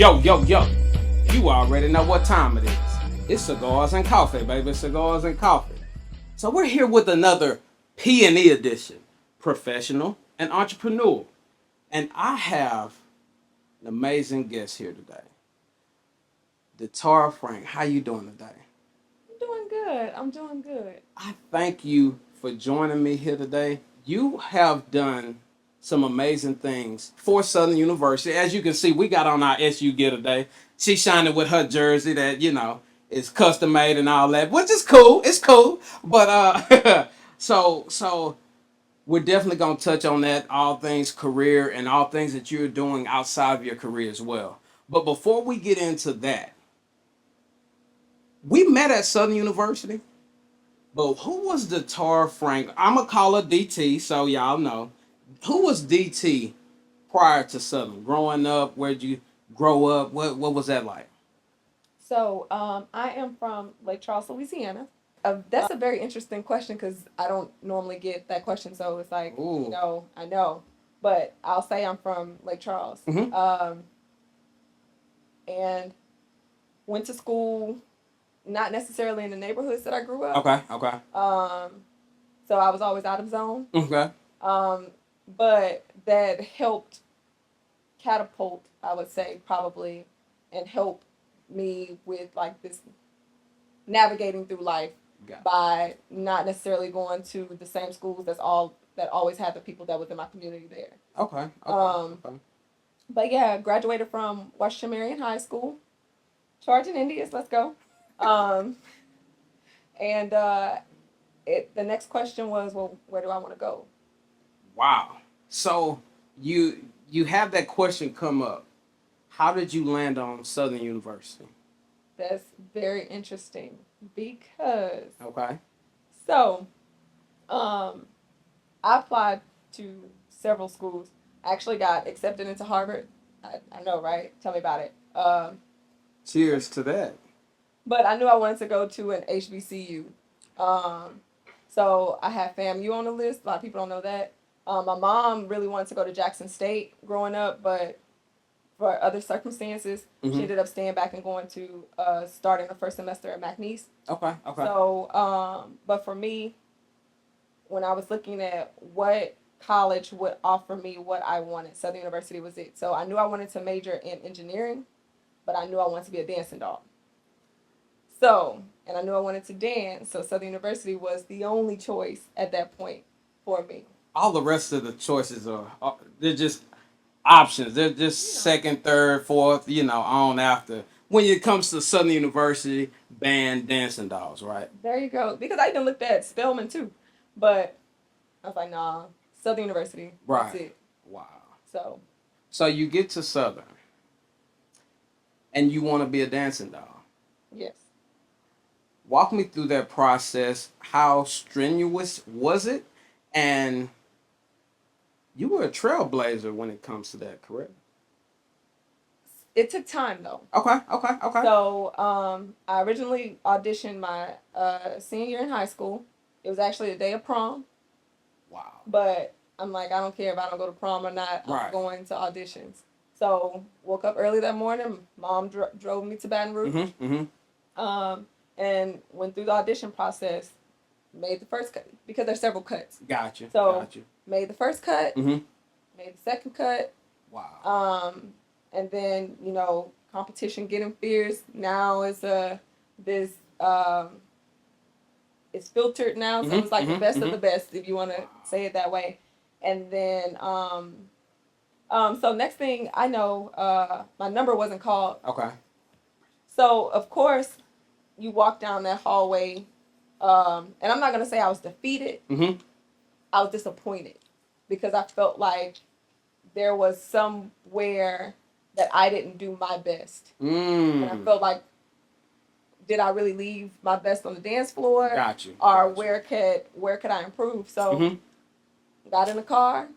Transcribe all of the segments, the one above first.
Yo. You already know what time it is. It's cigars and coffee, baby. Cigars and coffee. So we're here with another P&E edition, professional and entrepreneur. And I have an amazing guest here today. Tara Frank. How you doing today? I'm doing good. I'm doing good. I thank you for joining me here today. You have done some amazing things for Southern University. As you can see, we got on our SU gear today. She's shining with her jersey that, is custom made and all that, which is cool. It's cool. But so we're definitely gonna touch on that, all things career and all things that you're doing outside of your career as well. But before we get into that, we met at Southern University. But who was the Tar Frank? I'm gonna call her DT, so y'all know. Who was DT prior to Southern? Growing up, where'd you grow up? What was that like? I am from Lake Charles, Louisiana. That's a very interesting question because I don't normally get that question. So it's like, Ooh. I know, but I'll say I'm from Lake Charles. Mm-hmm. And went to school, not necessarily in the neighborhoods that I grew up. Okay. So I was always out of zone. Okay. Um, but that helped catapult, I would say, probably, and help me with like this navigating through life by not necessarily going to the same schools that always had the people that was in my community there. Okay. But yeah, graduated from Washington Marion High School, charging Indians. Let's go. Um, and the next question was, well, where do I want to go? Wow. So you have that question come up. How did you land on Southern University? That's very interesting because Okay. so um, I applied to several schools. I actually got accepted into Harvard. I know, right? Tell me about it. Cheers to that. But I knew I wanted to go to an HBCU. Um, so I had FAMU on the list. A lot of people don't know that. My mom really wanted to go to Jackson State growing up, but for other circumstances, she ended up staying back and going to starting the first semester at McNeese. Okay. So, but for me, when I was looking at what college would offer me what I wanted, Southern University was it. So I knew I wanted to major in engineering, but I knew I wanted to be a dancing dog. So, and I knew I wanted to dance, so Southern University was the only choice at that point for me. All the rest of the choices are they're just options. They're just second, third, fourth, on after. When it comes to Southern University, band, dancing dolls, right? There you go. Because I even looked at Spelman too, but I was like, nah, Southern University. That's Right. it. Wow. So, So you get to Southern and you want to be a dancing doll. yes. Walk me through that process. How strenuous was it? And you were a trailblazer when it comes to that, correct? It took time though. Okay. So, I originally auditioned my senior year in high school. It was actually the day of prom, Wow. but I'm like, I don't care if I don't go to prom or not. I'm Right. going to auditions. So, woke up early that morning. Mom drove me to Baton Rouge. Um, and went through the audition process. Made the first cut because there's several cuts. Got you. Made the first cut. Made the second cut. Wow. And then competition getting fierce. Now this it's filtered now, so it's like the best of the best, if you want to say it that way. And then so next thing I know, my number wasn't called. Okay. So of course, you walk down that hallway, and I'm not gonna say I was defeated. I was disappointed because I felt like there was somewhere that I didn't do my best. And I felt like, did I really leave my best on the dance floor? Got you. Or where could I improve? So got in the car,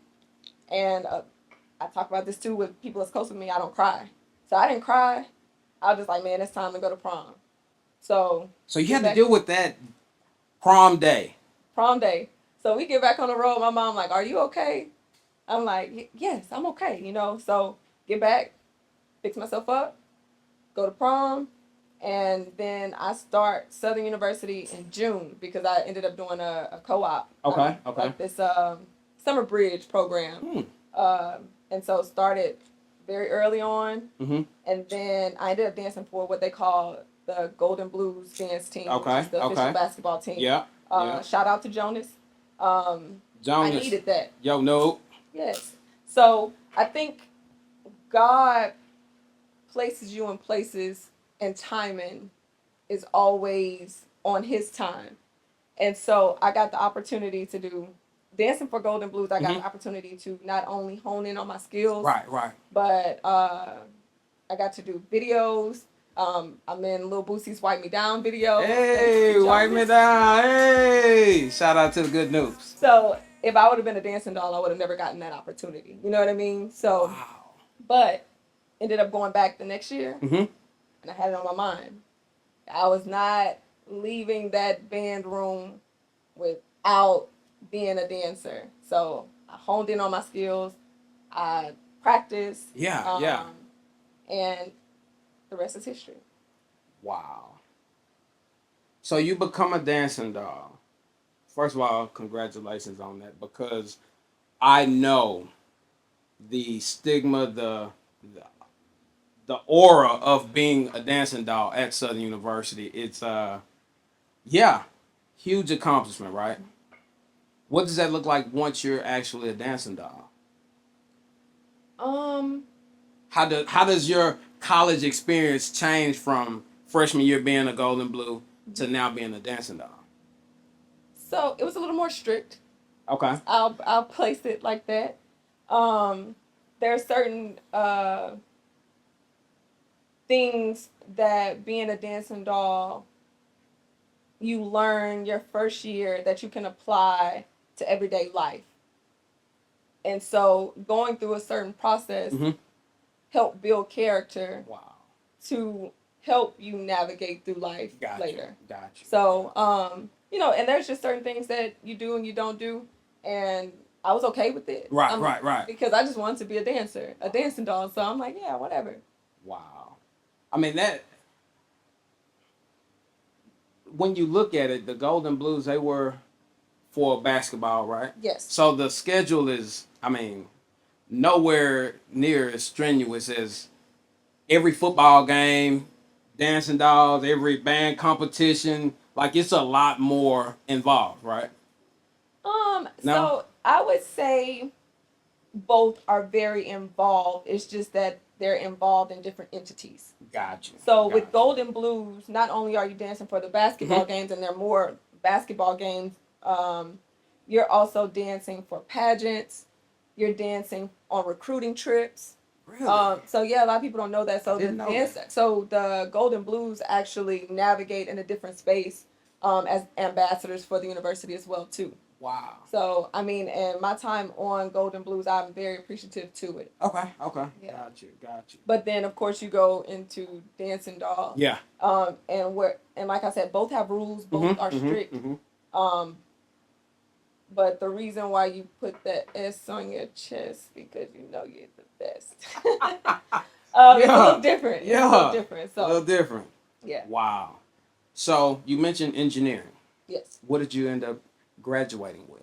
and I talk about this too with people that's close with me. I don't cry, so I didn't cry. I was just like, man, it's time to go to prom. So you had to deal with that prom day. Prom day. So we get back on the road. My mom like, are you okay? I'm like, yes, I'm okay. So get back. fix myself up, go to prom, and then I start Southern University in June because I ended up doing a co-op. Okay. Like this summer bridge program. And so started very early on. And then I ended up dancing for what they call the Golden Blues dance team, which is the official basketball team. Yeah. Shout out to Jonas. Jonas. I needed that. Yo, no. Yes. So I think God places you in places, and timing is always on His time. And so I got the opportunity to do dancing for Golden Blues. I got the opportunity to not only hone in on my skills, Right. but I got to do videos. I'm in Lil Boosie's "Wipe Me Down" video. Hey, wipe me down. Hey, shout out to the good news. So if I would have been a dancing doll, I would have never gotten that opportunity. You know what I mean? So, Wow. but ended up going back the next year, Mm-hmm. and I had it on my mind. I was not leaving that band room without being a dancer. So I honed in on my skills. I practiced. Yeah. And the rest is history. Wow. So you become a dancing doll. First of all, congratulations on that, because I know the stigma, the aura of being a dancing doll at Southern University. It's yeah, huge accomplishment, right? What does that look like once you're actually a dancing doll? Um, How does your college experience change from freshman year being a Golden Blue to now being a dancing doll? so it was a little more strict. Okay. I'll place it like that. There are certain things that being a dancing doll you learn your first year that you can apply to everyday life. And so going through a certain process help build character Wow. to help you navigate through life later. Gotcha. So, and there's just certain things that you do and you don't do, and I was okay with it. Right. Because I just wanted to be a dancer, a dancing doll. So I'm like, yeah, whatever. Wow. I mean, that, when you look at it, the Golden Blues, they were for basketball, right? Yes. So the schedule is, I mean, nowhere near as strenuous as every football game, dancing dolls, every band competition. Like, it's a lot more involved, right? No? So I would say both are very involved. It's just that they're involved in different entities. Gotcha. So with Golden Blues, not only are you dancing for the basketball Mhm. games, and there are more basketball games, you're also dancing for pageants. You're dancing on recruiting trips. Really? So yeah, a lot of people don't know that. So Didn't know that. So the Golden Blues actually navigate in a different space as ambassadors for the university as well too. Wow. So I mean, and my time on Golden Blues, I'm very appreciative to it. Okay. Yeah. Got you. But then of course you go into dancing doll. Yeah. And like I said, both have rules, both are strict. Um, but the reason why you put that S on your chest because you know you're the best. It's a little different. Yeah. It's a little different. So A little different. yeah. Wow. So you mentioned engineering. Yes. What did you end up graduating with?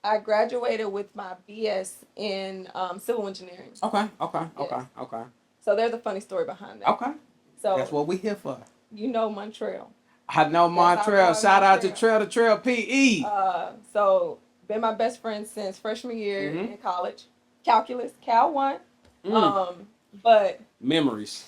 I graduated with my BS in civil engineering. Okay. So there's a funny story behind that. Okay. So That's what we here for. you know Montreal. I know Montreal. Shout out to Trail PE. So been my best friend since freshman year in college. Calculus, Cal 1. But Memories.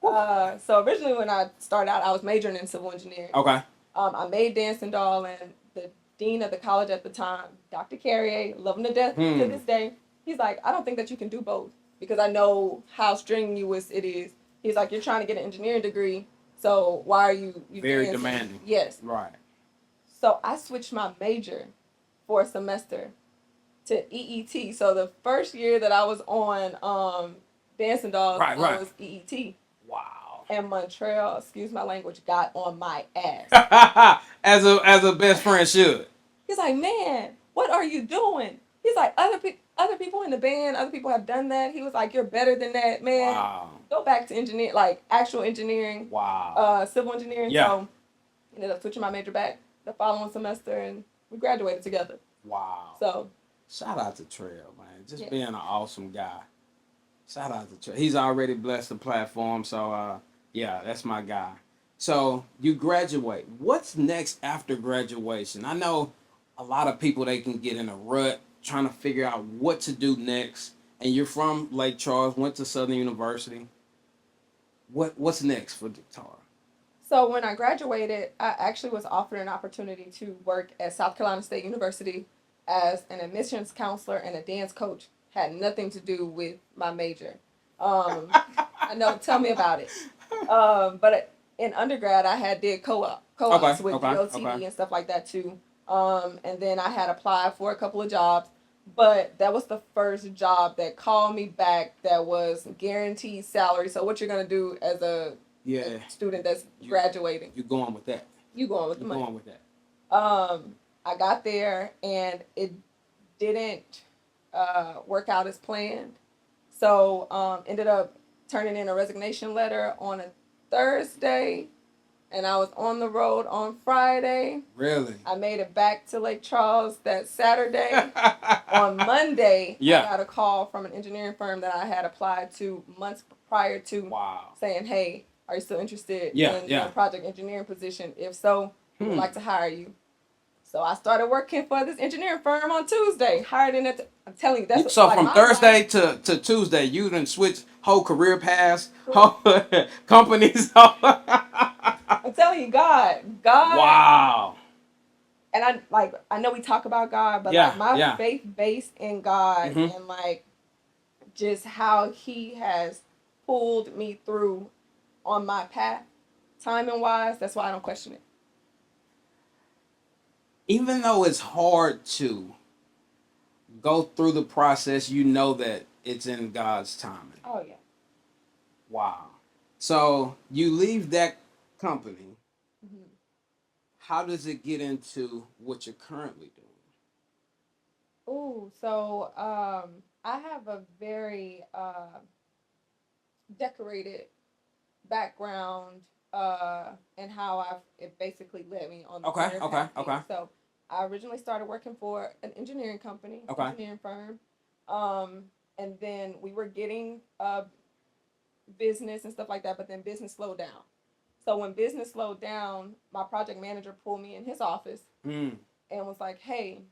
so originally when I started out, I was majoring in civil engineering. Okay. I made dancing doll, and the dean of the college at the time, Dr. Carrier, love him to death to this day. He's like, I don't think that you can do both because I know how strenuous it is. He's like, you're trying to get an engineering degree, so why are you very dancing? demanding? Yes. Right. So I switched my major for a semester to EET. So the first year that I was on dancing dolls, I was EET. Wow. And Montreal, excuse my language, got on my ass. as a best friend should. He's like, man, what are you doing? He's like, other people. other people in the band, other people have done that. He was like, "You're better than that, man. Wow. Go back to engineer, like actual engineering, Wow. civil engineering." Yeah. So ended up switching my major back the following semester, and we graduated together. Wow. So shout out to Trail, man. Just yeah. being an awesome guy. Shout out to Trail. He's already blessed the platform, so yeah, that's my guy. So you graduate. What's next after graduation? I know a lot of people they can get in a rut trying to figure out what to do next. And you're from Lake Charles, went to Southern University. What's next for Tara? So when I graduated, I actually was offered an opportunity to work at South Carolina State University as an admissions counselor and a dance coach. Had nothing to do with my major. I know. Tell me about it. But in undergrad, I had did co-ops with DOTD and stuff like that too. And then I had applied for a couple of jobs, but that was the first job that called me back that was guaranteed salary. So what you're gonna do as a student that's graduating? You going with that? You going with the money? Going with that? I got there and it didn't work out as planned. So ended up turning in a resignation letter on a Thursday, and I was on the road on Friday. Really? I made it back to Lake Charles that Saturday. On Monday, I got a call from an engineering firm that I had applied to months prior to, wow, saying, "Hey, are you still interested in a project engineering position? If so, we would like to hire you." So I started working for this engineering firm on Tuesday. Hired in it. I'm telling you, that's so like from Thursday to Tuesday, you done switch whole career paths, whole companies. I'm telling you, God. Wow. And I know we talk about God, but like my faith based in God, and like just how He has pulled me through on my path, timing wise. That's why I don't question it. Even though it's hard to go through the process, you know that it's in God's timing. Oh yeah. Wow. So you leave that company. Mm-hmm. How does it get into what you're currently doing? Oh, so I have a very decorated background and how it basically led me on the career path. Okay. So I originally started working for an engineering company, engineering firm, and then we were getting business and stuff like that, but then business slowed down. So when business slowed down, my project manager pulled me in his office and was like, "Hey,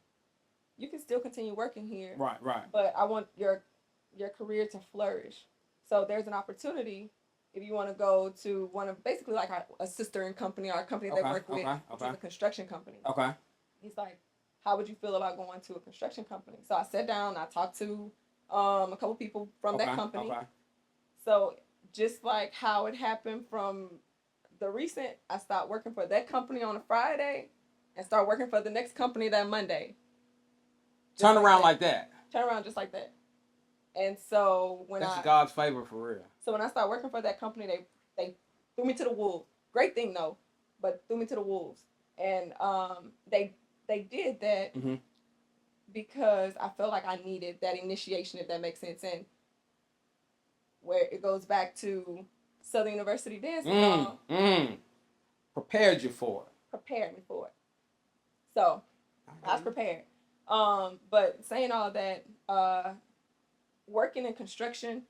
you can still continue working here, right, but I want your career to flourish. So there's an opportunity if you want to go to one of basically like a sister company or a company they work with, which is a construction company." Okay. He's like, "How would you feel about going to a construction company?" So I sat down, I talked to a couple people from that company. Okay. So just like how it happened from the recent, I stopped working for that company on a Friday and start working for the next company that Monday. Turn around like that. Turn around just like that. And so when that's God's favor for real. So when I started working for that company, they threw me to the wolves. Great thing though, but threw me to the wolves. And they did that because I felt like I needed that initiation, if that makes sense. And where it goes back to Southern University dancing. Prepared you for it. Prepared me for it. So I was prepared. But saying all that, working in construction,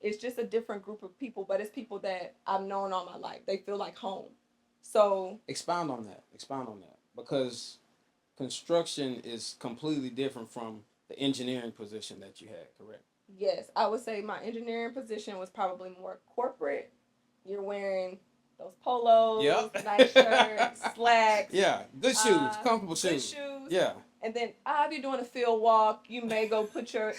it's just a different group of people, but it's people that I've known all my life. They feel like home. So expound on that, because construction is completely different from the engineering position that you had, correct? Yes, I would say my engineering position was probably more corporate. You're wearing those polos, nice shirts, slacks. Yeah, good shoes, comfortable shoes. Yeah. And then if you're doing a field walk, you may go put your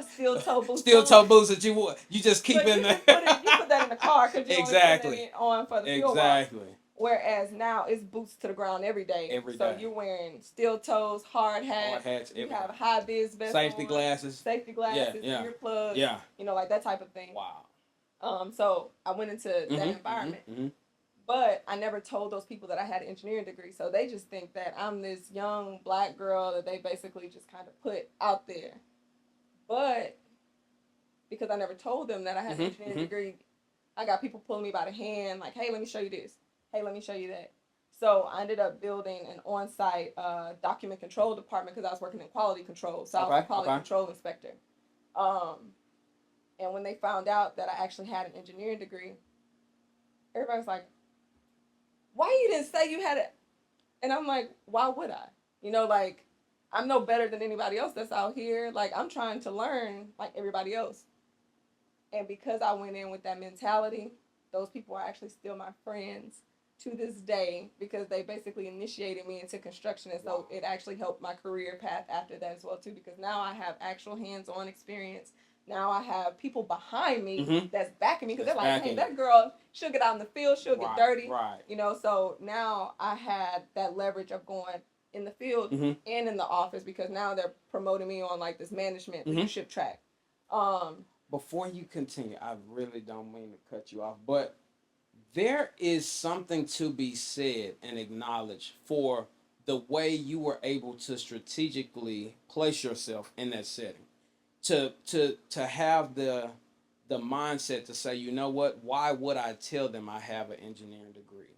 steel toe boots. Steel toe boots that you just keep in there. You put that in the car because you only put it on for the field walk. Exactly. Whereas now it's boots to the ground every day. So you're wearing steel toes, hard hats. You have a high vis vest. Safety glasses, earplugs. Yeah. You know, like that type of thing. Wow. So I went into that environment. But I never told those people that I had an engineering degree, so they just think that I'm this young black girl that they basically just kind of put out there. But because I never told them that I had an engineering degree, I got people pulling me by the hand, like, hey, let me show you this. Hey, let me show you that. So I ended up building an on-site document control department because I was working in quality control. So I was a Okay. quality Okay. control inspector. Um, and when they found out that I actually had an engineering degree, everybody was like, why you didn't say you had it? And I'm like, why would I? You know, like, I'm no better than anybody else that's out here. Like, I'm trying to learn like everybody else. And because I went in with that mentality, those people are actually still my friends to this day because they basically initiated me into construction. And so it actually helped my career path after that as well, too, because now I have actual hands on experience. Now I have people behind me that's backing me because they're like, hey, that girl, she'll get out in the field, she'll get dirty. Right. You know, so now I had that leverage of going in the field and in the office because now they're promoting me on like this management leadership track. Before you continue, I really don't mean to cut you off, but there is something to be said and acknowledged for the way you were able to strategically place yourself in that setting. To have the mindset to say, you know what, why would I tell them I have an engineering degree?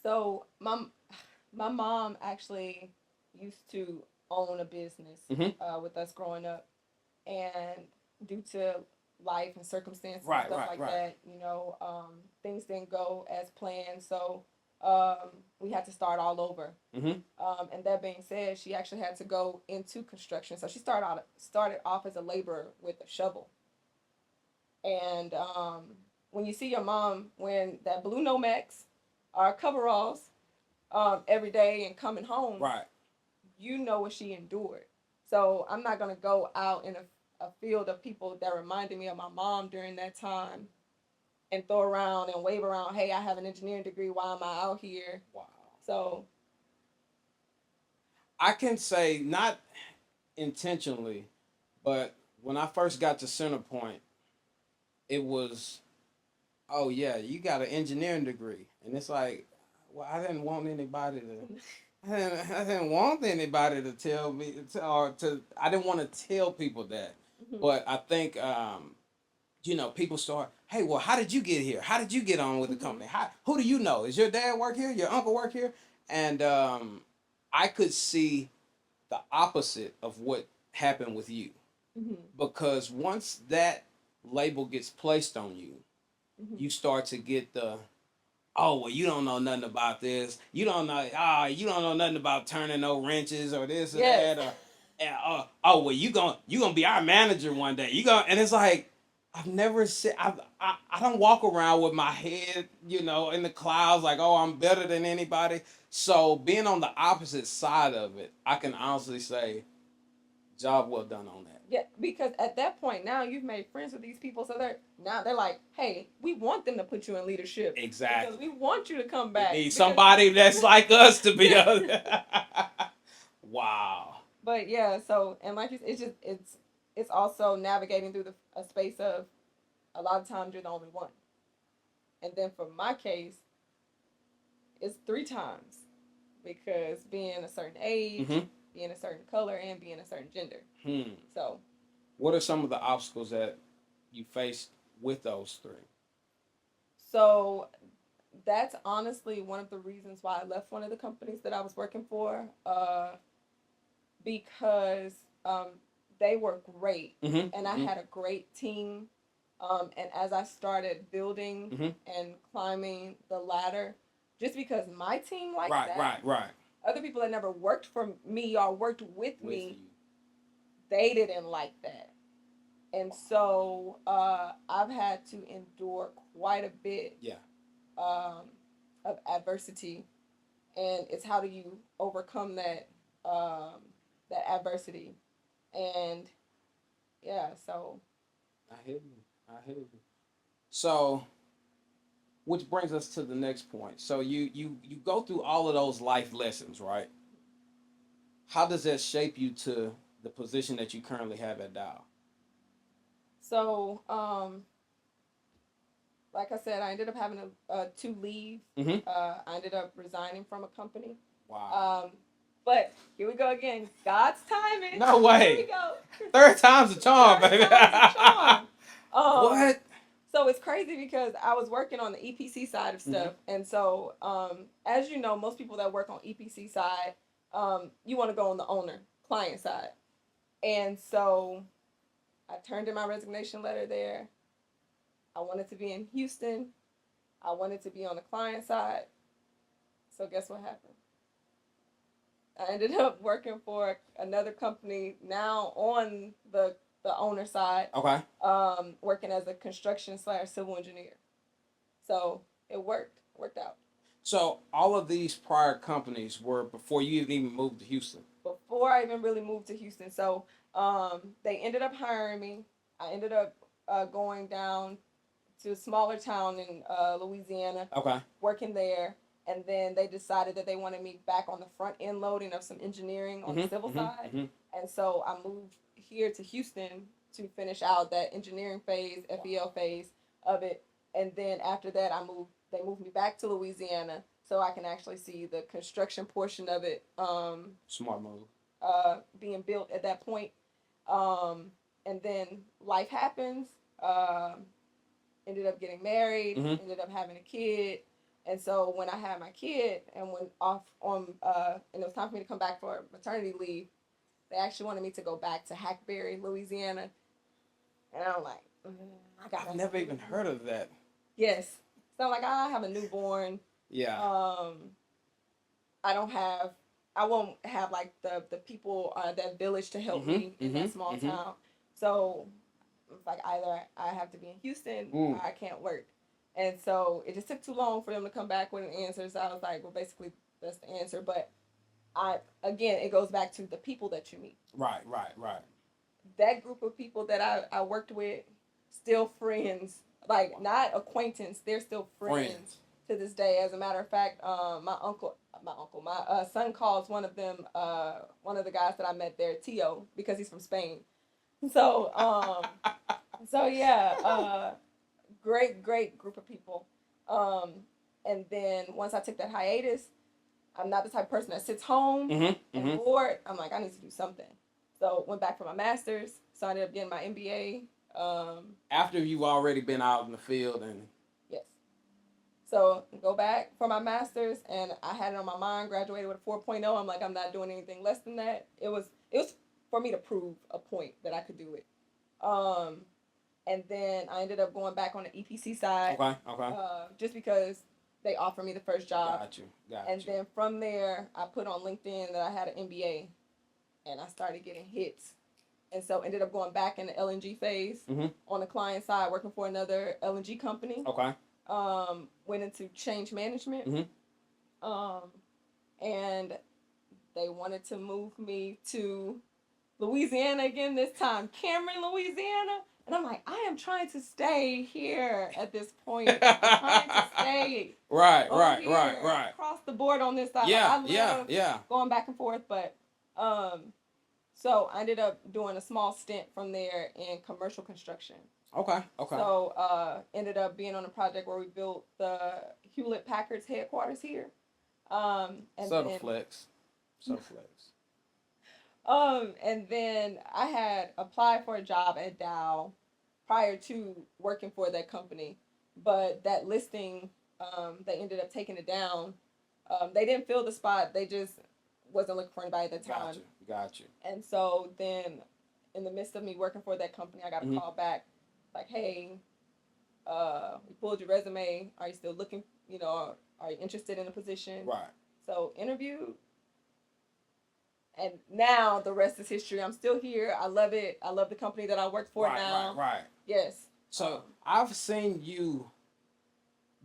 So my mom actually used to own a business with us growing up, and due to life and circumstances and stuff like that, you know, things didn't go as planned. So we had to start all over. And that being said, she actually had to go into construction. So she started off as a laborer with a shovel. And when you see your mom wearing that blue Nomex or coveralls every day and coming home, you know what she endured. So I'm not gonna go out in a field of people that reminded me of my mom during that time and throw around and wave around, hey, I have an engineering degree, why am I out here? Wow. So I can say not intentionally, but when I first got to Centerpoint, it was, oh yeah, you got an engineering degree, and it's like, well, I didn't want anybody to. I didn't want anybody to tell me, or to. I didn't want to tell people that, but I think people start. Hey, well, how did you get here? How did you get on with the company? Who do you know? Is your dad work here? Your uncle work here? And I could see the opposite of what happened with you, because once that label gets placed on you, you start to get the, oh well, you don't know nothing about this. You don't know nothing about turning no wrenches or this or yes. that. Oh well, you gonna be our manager one day. You gonna, and it's like, I've never said, I don't walk around with my head, in the clouds like, oh, I'm better than anybody. So being on the opposite side of it, I can honestly say, job well done on that. Yeah, because at that point now you've made friends with these people, so they're like, hey, we want them to put you in leadership because Exactly. we want you to come We back. need Because, somebody that's like us to be a. Wow. but yeah, so and like you said, it's also navigating through a space of a lot of times you're the only one, and then for my case, it's three times because being a certain age, being a certain color, and being a certain gender. So What are some of the obstacles that you faced with those three? so that's honestly one of the reasons why I left one of the companies that I was working for, because they were great and I had a great team. And as I started building and climbing the ladder, just because my team liked that, other people that never worked for me or worked with me, they didn't like that. And so I've had to endure quite a bit um, of adversity, and it's how do you overcome that adversity, and yeah, so I hear you. I hear you. So, which brings us to the next point. So you go through all of those life lessons, right? How does that shape you to the position that you currently have at Dow? so like I said, I ended up having to leave. I ended up resigning from a company. Wow. But here we go again. God's timing. No Here we way. go. Third time's a charm, Third baby. time's a charm. What? So it's crazy because I was working on the EPC side of stuff, and so as you know, most people that work on EPC side, you want to go on the owner client side, and so I turned in my resignation letter there. I wanted to be in Houston. I wanted to be on the client side. So guess what happened? I ended up working for another company now on the owner side. Okay. Working as a construction / civil engineer. So it worked out. So all of these prior companies were before you even moved to Houston. Before I even really moved to Houston, so they ended up hiring me. I ended up going down to a smaller town in Louisiana. Okay. Working there, and then they decided that they wanted me back on the front end loading of some engineering on the civil side, and so I moved here to Houston to finish out that engineering phase, FEL phase of it, and then after that they moved me back to Louisiana so I can actually see the construction portion of it. Smart move. Being built at that point, and then life happens. Ended up getting married. Ended up having a kid. And so when I had my kid and went off on, and it was time for me to come back for maternity leave, they actually wanted me to go back to Hackberry, Louisiana. And I'm like, I've never even heard of that. Yes. So I'm like, I have a newborn. Yeah. I won't have like the people, that village to help me in that small town. So it's like either I have to be in Houston or I can't work. And so it just took too long for them to come back with an answer. So I was like, well, basically that's the answer. But again, it goes back to the people that you meet. Right. That group of people that I worked with, still friends. Like, not acquaintance, they're still friends to this day. As a matter of fact, my son calls one of them, one of the guys that I met there, Tio, because he's from Spain. So, yeah, great group of people. And then once I took that hiatus, I'm not the type of person that sits home and bored. I'm like, I need to do something. So went back for my master's. So I ended up getting my MBA. After you've already been out in the field and. Yes. So go back for my master's, and I had it on my mind. Graduated with a 4.0. I'm like, I'm not doing anything less than that. It was for me to prove a point that I could do it. And then I ended up going back on the EPC side. Okay. Just because they offered me the first job. Got you. And then from there, I put on LinkedIn that I had an MBA, and I started getting hits. And so ended up going back in the LNG phase on the client side, working for another LNG company. Okay. Went into change management. And they wanted to move me to Louisiana again this time, Cameron, Louisiana. And I'm like, I am trying to stay here at this point. I'm trying to stay. Right. Across the board on this side. Yeah, like, I love going back and forth, but so I ended up doing a small stint from there in commercial construction. Okay. So ended up being on a project where we built the Hewlett Packard's headquarters here. Flex. And then I had applied for a job at Dow prior to working for that company, but that listing, they ended up taking it down. They didn't fill the spot. They just wasn't looking for anybody at the time. Got you. And so then, in the midst of me working for that company, I got a call back, like, hey, we pulled your resume. Are you still looking? Are you interested in a position? Right. So interviewed. And now the rest is history. I'm still here. I love it. I love the company that I work for now. Right. Yes. So I've seen you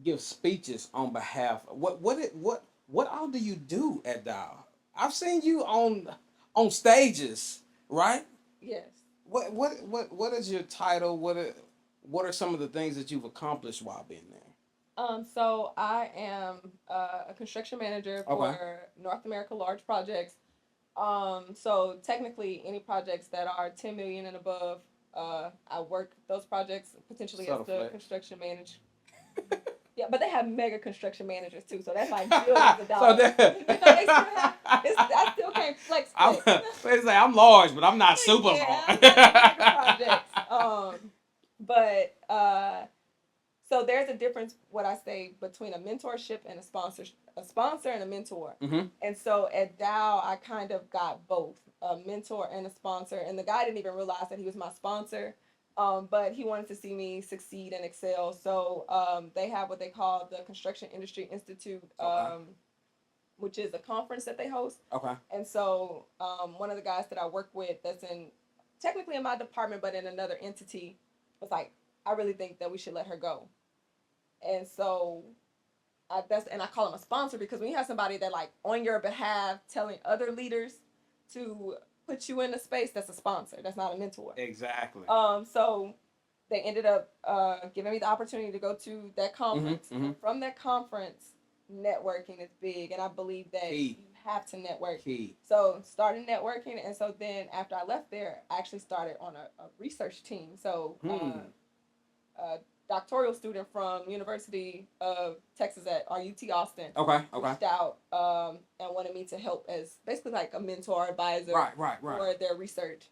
give speeches on behalf of what all do you do at Dow? I've seen you on stages, right? Yes. What is your title? What are some of the things that you've accomplished while being there? So I am a construction manager for North America large projects. So technically, any projects that are 10 million and above, I work those projects potentially as the construction manager. Yeah, but they have mega construction managers too, so that's like billions of So dollars. that, You know, they still have. I still can't flex I'm, flex. they say I'm large, but I'm not super Yeah, large. I'm not the mega projects. But so there's a difference, what I say, between a mentorship and a sponsor and a mentor. Mm-hmm. And so at Dow, I kind of got both a mentor and a sponsor. And the guy didn't even realize that he was my sponsor, but he wanted to see me succeed and excel. So they have what they call the Construction Industry Institute, Okay. which is a conference that they host. Okay. And so one of the guys that I work with, that's in technically in my department, but in another entity, was like, I really think that we should let her go. And so I call him a sponsor because when you have somebody that like on your behalf telling other leaders to put you in a space, that's a sponsor. That's not a mentor. Exactly. So they ended up giving me the opportunity to go to that conference. Mm-hmm. From that conference, networking is big, and I believe that Key. you have to network. Key. So started networking, and so then after I left there, I actually started on a research team. So a doctoral student from University of Texas at RUT Austin Okay. reached out and wanted me to help as basically like a mentor advisor Right. for their research.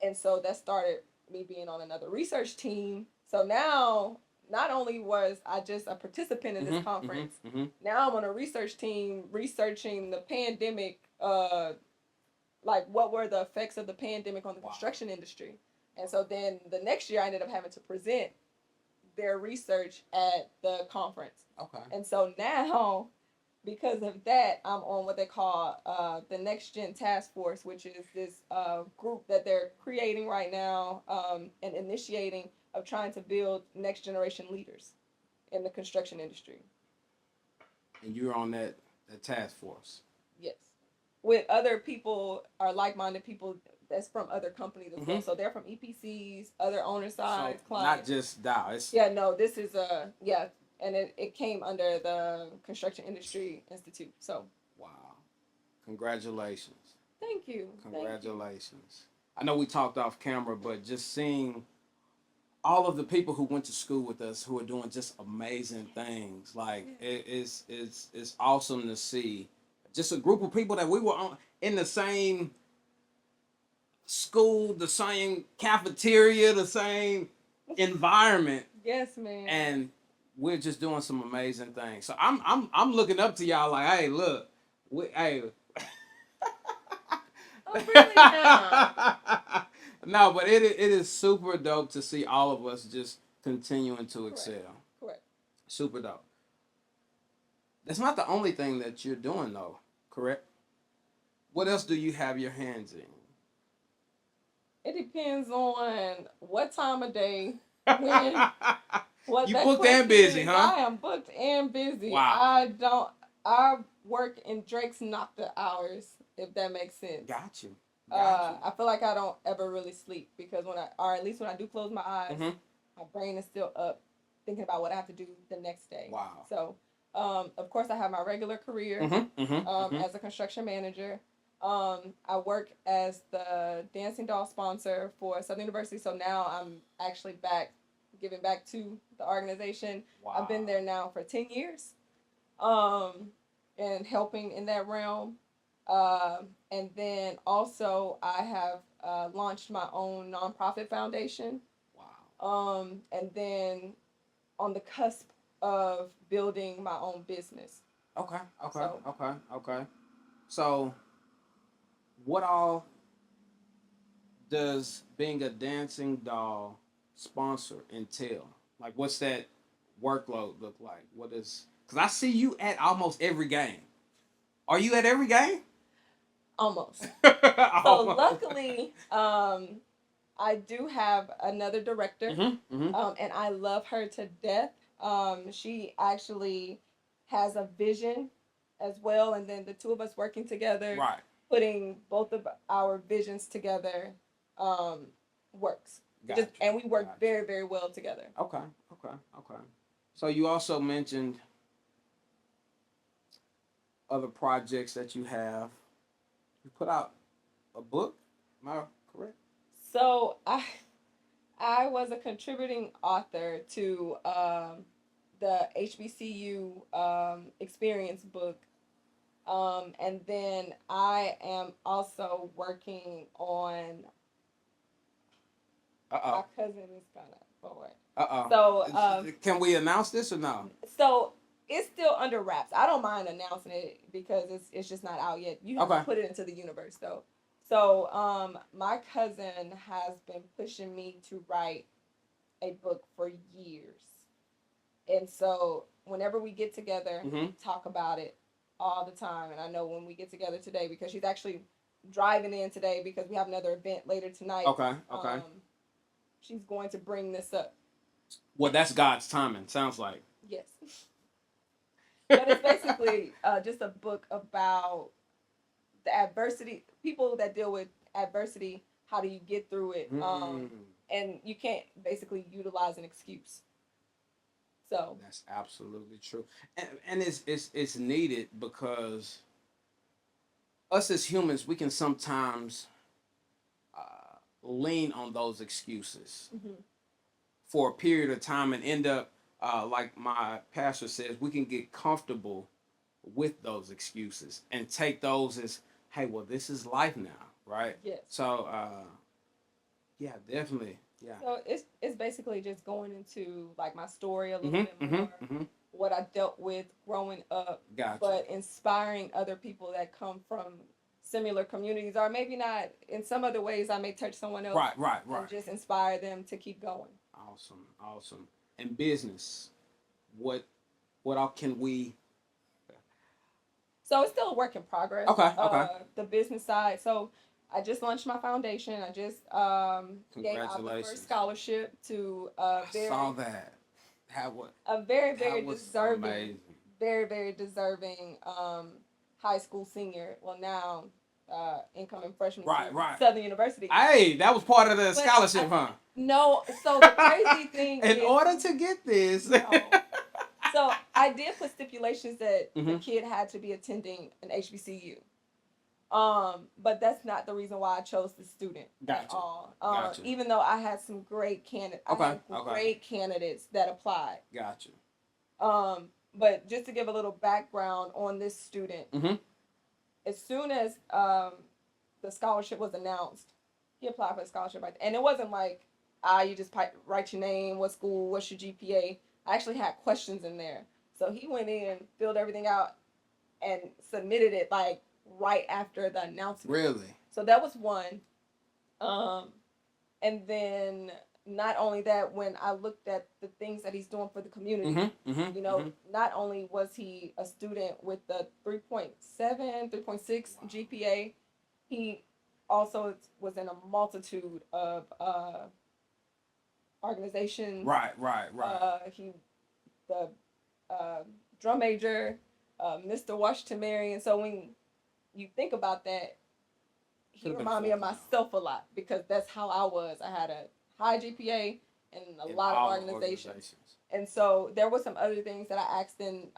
And so that started me being on another research team. So now not only was I just a participant in this conference, now I'm on a research team researching the pandemic, like what were the effects of the pandemic on the construction industry. And so then the next year I ended up having to present their research at the conference. Okay. And so now, because of that, I'm on what they call the Next Gen Task Force, which is this group that they're creating right now and initiating of trying to build next generation leaders in the construction industry. And you're on that task force. Yes. With other people are like minded people that's from other companies as well. So they're from EPCs, other owner side So clients. not just Dow. It's Yeah, no, this is and it came under the Construction Industry Institute. So wow. Congratulations. thank you. Congratulations. Thank you. I know we talked off camera, but just seeing all of the people who went to school with us who are doing just amazing things, like it's awesome to see. Just a group of people that we were in the same school, the same cafeteria, the same environment. Yes, man. And we're just doing some amazing things. So I'm looking up to y'all like, hey, look, hey. Oh, really now? No, but it is super dope to see all of us just continuing to excel. Correct. Super dope. That's not the only thing that you're doing though, correct? What else do you have your hands in? It depends on what time of day, when, what you that booked question and busy, is. huh? I am booked and busy. Wow. I work in Drake's nocta hours, if that makes sense. Got you. I feel like I don't ever really sleep because or at least when I do close my eyes, my brain is still up thinking about what I have to do the next day. Wow. So, of course, I have my regular career as a construction manager. I work as the dancing doll sponsor for Southern University. So now I'm actually giving back to the organization. Wow. I've been there now for 10 years, and helping in that realm. And then also I have launched my own nonprofit foundation. Wow. And then on the cusp of building my own business. Okay. So, what all does being a dancing doll sponsor entail? Like, what's that workload look like? What is? Because I see you at almost every game. Are you at every game? Almost. Almost. So luckily, I do have another director, and I love her to death. She actually has a vision as well, and then the two of us working together, right, putting both of our visions together, works. Gotcha. And we work very, very well together. Okay. So you also mentioned other projects that you have. You put out a book. Am I correct? So I was a contributing author to the HBCU experience book. And then I am also working on Uh my oh. cousin is gonna forward. Uh oh. So Can we announce this or no? so it's still under wraps. I don't mind announcing it because it's just not out yet. You have to Okay. put it into the universe though. So my cousin has been pushing me to write a book for years. And so whenever we get together, Mm-hmm. talk about it all the time. And I know when we get together today, because she's actually driving in today because we have another event later tonight. Okay. Okay. She's going to bring this up. Well, that's God's timing. Sounds like. Yes. But it's basically just a book about the adversity, people that deal with adversity. How do you get through it? And you can't basically utilize an excuse. So That's absolutely true, and it's needed because us as humans we can sometimes lean on those excuses mm-hmm. for a period of time and end up like my pastor says we can get comfortable with those excuses and take those as hey well this is life now right Yes. so yeah definitely yeah So it's basically just going into like my story a little bit mm-hmm, more, mm-hmm. what I dealt with growing up, Gotcha. but inspiring other people that come from similar communities, or maybe not. In some other ways, I may touch someone else, right and just inspire them to keep going. awesome and business what what all can we So it's still a work in progress. okay The business side. So I just launched my foundation. I just gave out the first congratulations scholarship to I saw that how what a very that very was deserving, amazing very deserving high school senior. Well, now incoming freshman to Southern University. hey that was part of the But scholarship huh no, so the crazy thing in is, order to get this no. So I did put stipulations that the mm-hmm. kid had to be attending an HBCU. But that's not the reason why I chose the student at all. Gotcha. Even though I had some great great candidates that applied. Gotcha. But just to give a little background on this student, mm-hmm. as soon as the scholarship was announced, he applied for the scholarship, right? And it wasn't like you just write your name, what school, what's your GPA. I actually had questions in there, so he went in, filled everything out, and submitted it like right after the announcement. Really? So that was one. And then not only that, when I looked at the things that he's doing for the community, mm-hmm. you know, mm-hmm. not only was he a student with the 3.7, 3.6 wow. GPA, he also was in a multitude of organizations. Right. He the drum major, Mr. Washington Marion. So when you think about that, he reminded me of myself a lot because that's how I was. I had a high GPA and a lot of organizations. And so there were some other things that I asked in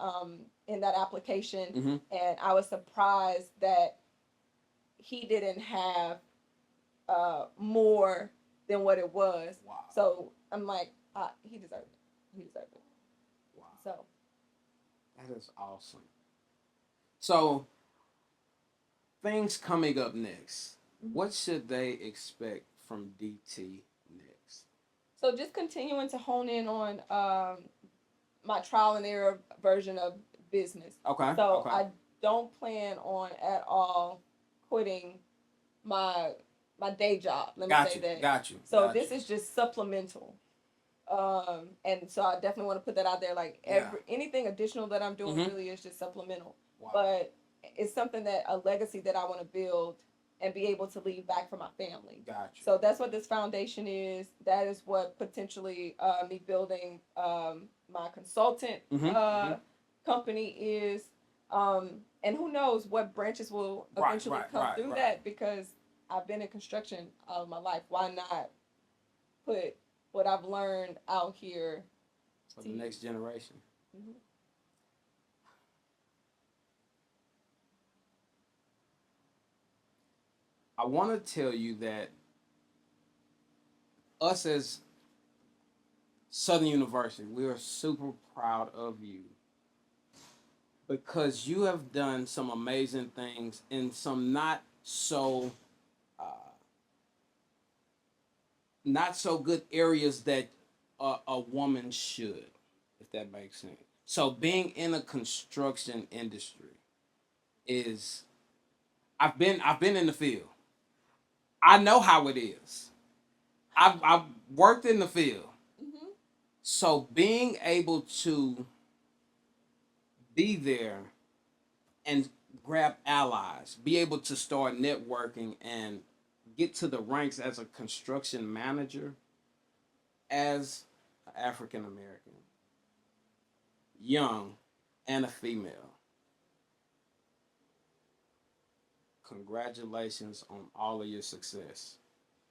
that application, mm-hmm. and I was surprised that he didn't have more than what it was. Wow. So I'm like, he deserved it. He deserved it. Wow. So that is awesome. So things coming up next. Mm-hmm. What should they expect from DT next? So just continuing to hone in on my trial and error version of business. Okay. So I don't plan on at all quitting my day job. Let me say that. Got you. So this is just supplemental. And so I definitely want to put that out there. Like anything additional that I'm doing mm-hmm. really is just supplemental. Wow. But it's something that a legacy that I want to build and be able to leave back for my family. Gotcha. So that's what this foundation is. That is what potentially me building my consultant company is. And who knows what branches will eventually come through that, because I've been in construction all of my life. Why not put what I've learned out here for the next generation? Mm-hmm. I want to tell you that us as Southern University, we are super proud of you because you have done some amazing things in some not so good areas that a woman should, if that makes sense. So being in a construction industry is I've been in the field. I know how it is. I've worked in the field. Mm-hmm. So being able to be there and grab allies, be able to start networking and get to the ranks as a construction manager as an African American, young, and a female. Congratulations on all of your success.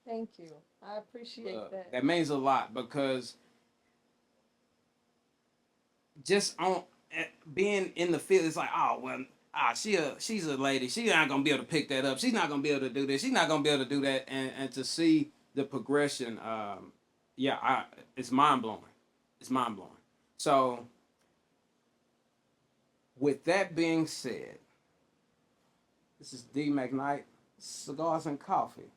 Thank you. I appreciate that. That means a lot because just on being in the field, it's like, oh well, she's a lady. She's not gonna be able to pick that up. She's not gonna be able to do this. She's not gonna be able to do that. And to see the progression, it's mind blowing. It's mind blowing. So, with that being said, this is D McKnight, Cigars and Coffee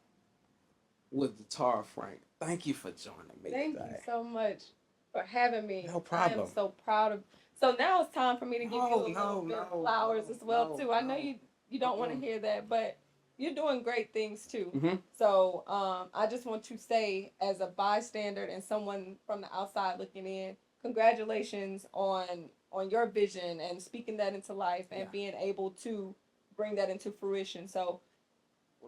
with the Tara Frank. Thank you for joining me Thank today. you so much for having me. No problem. I am so proud of. So now it's time for me to give you a little bit of flowers as well too. I know you don't want to hear that, but you're doing great things too. Mm-hmm. So I just want to say, as a bystander and someone from the outside looking in, congratulations on your vision and speaking that into life and being able to bring that into fruition. So,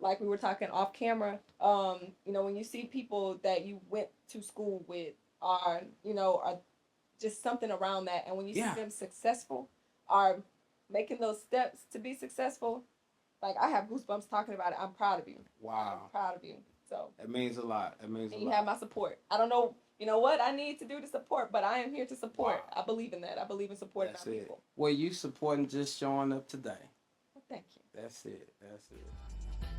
like we were talking off camera, when you see people that you went to school with are just something around that, and when you see them successful, are making those steps to be successful, like I have goosebumps talking about it. I'm proud of you. Wow. I'm proud of you. So it means a lot. It means a lot. You have my support. I don't know, what I need to do to support, but I am here to support. Wow. I believe in that. I believe in supporting our people. Well, you supporting just showing up today. Well, thank you. That's it.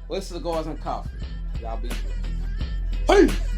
Well, it's Cigars and Coffee. Y'all be good. Peace.